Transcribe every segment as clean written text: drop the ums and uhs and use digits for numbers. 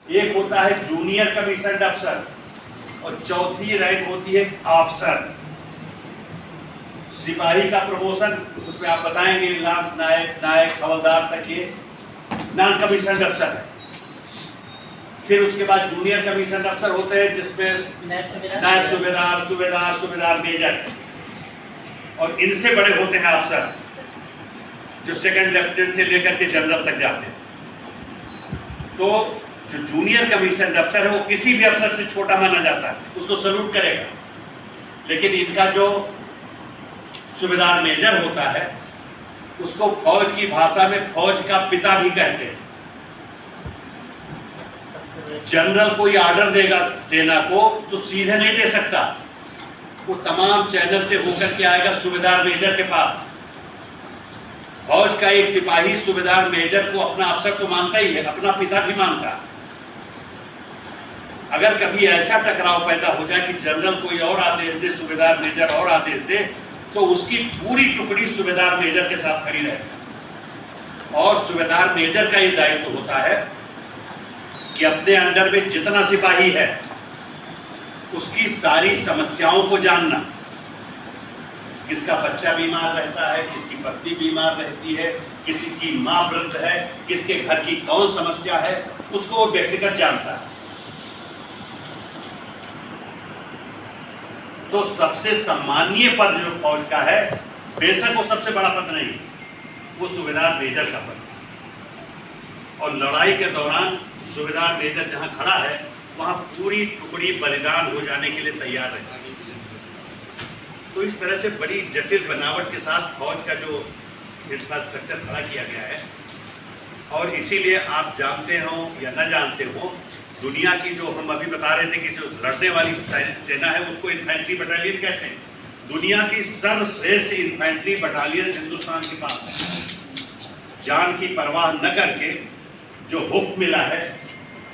एक होता है जूनियर कमीशन अफसर और चौथी रैंक होती है अफसर। सिपाही का प्रमोशन उसमें आप बताएंगे लांस नायक, नायक, हवलदार तक ये नॉन कमीशन अफसर है। फिर उसके बाद जूनियर कमीशन अफसर होते हैं जिसमें नायब सूबेदार, सूबेदार, सूबेदार मेजर, और इनसे बड़े होते हैं अफसर जो सेकंड लेफ्टिनेंट से लेकर के जनरल तक जाते हैं। तो जो जूनियर कमीशन अफसर है वो किसी भी अफसर से छोटा माना जाता है, उसको सल्यूट करेगा। लेकिन इनका जो सूबेदार मेजर होता है उसको फौज की भाषा में फौज का पिता भी कहते हैं। जनरल कोई ऑर्डर देगा सेना को तो सीधे नहीं दे सकता, वो तमाम चैनल से होकर के आएगा सूबेदार मेजर के पास। फौज का एक सिपाही सूबेदार मेजर को अपना अफसर तो मानता ही है, अपना पिता भी मानता है। अगर कभी ऐसा टकराव पैदा हो जाए कि जनरल कोई और आदेश दे, सूबेदार मेजर और आदेश दे, तो उसकी पूरी टुकड़ी सूबेदार मेजर के साथ खड़ी रहेगी। और सूबेदार मेजर का ये दायित्व होता है कि अपने अंडर में जितना सिपाही है उसकी सारी समस्याओं को जानना। किसका बच्चा बीमार रहता है, किसकी पत्नी बीमार रहती है, किसी की माँ वृद्ध है, किसके घर की कौन समस्या है, उसको वो व्यक्तिगत जानता है। तो सबसे सम्मानीय पद जो फौज का है, बेशक वो सबसे बड़ा पद नहीं, वो सूबेदार मेजर का पद है। और लड़ाई के दौरान सूबेदार मेजर जहां खड़ा है वहां पूरी टुकड़ी बलिदान हो जाने के लिए तैयार रहती है। तो इस तरह से बड़ी जटिल बनावट के साथ फौज का जो इंफ्रास्ट्रक्चर खड़ा किया गया है। और इसीलिए आप जानते हो या न जानते हो, दुनिया की जो हम अभी बता रहे थे कि जो लड़ने वाली सेना है उसको इन्फेंट्री बटालियन कहते हैं। दुनिया की सर्वश्रेष्ठ इन्फेंट्री बटालियन हिंदुस्तान के पास है। जान की परवाह न करके जो हुक्म मिला है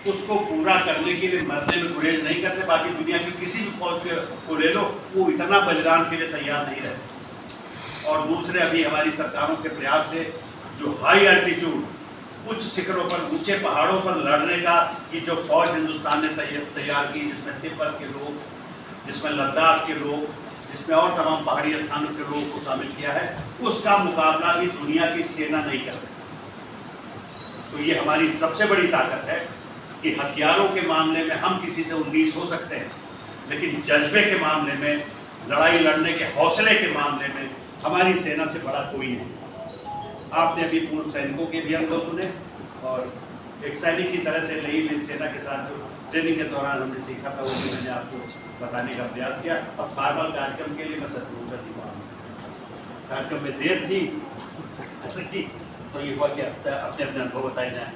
उसको पूरा करने के लिए मरने में गुरेज नहीं करते। बाकी दुनिया की किसी भी फौज को ले लो, वो इतना बलिदान के लिए तैयार नहीं रहते। और दूसरे अभी हमारी सरकारों के प्रयास से जो हाई एल्टीट्यूड, उच्च शिखरों पर, ऊंचे पहाड़ों पर लड़ने का कि जो फौज हिंदुस्तान ने तैयार की, जिसमें तिब्बत के लोग, जिसमें लद्दाख के लोग, जिसमें और तमाम पहाड़ी स्थानों के लोगों को शामिल किया है, उसका मुकाबला भी दुनिया की सेना नहीं कर सकती। तो ये हमारी सबसे बड़ी ताकत है कि हथियारों के मामले में हम किसी से 19 हो सकते हैं, लेकिन जज्बे के मामले में, लड़ाई लड़ने के हौसले के मामले में हमारी सेना से बड़ा कोई नहीं। आपने अभी पूर्व सैनिकों के भी अनुभव सुने और एक सैनिक की तरह से नई सेना के साथ जो ट्रेनिंग के दौरान हमने सीखा था वो भी मैंने आपको बताने का प्रयास किया। अब फॉर्मल कार्यक्रम के लिए मैं सतगुरु जी को कार्यक्रम में देर थी जी, तो ये हुआ कि अपने अपने अनुभव बताए जाए।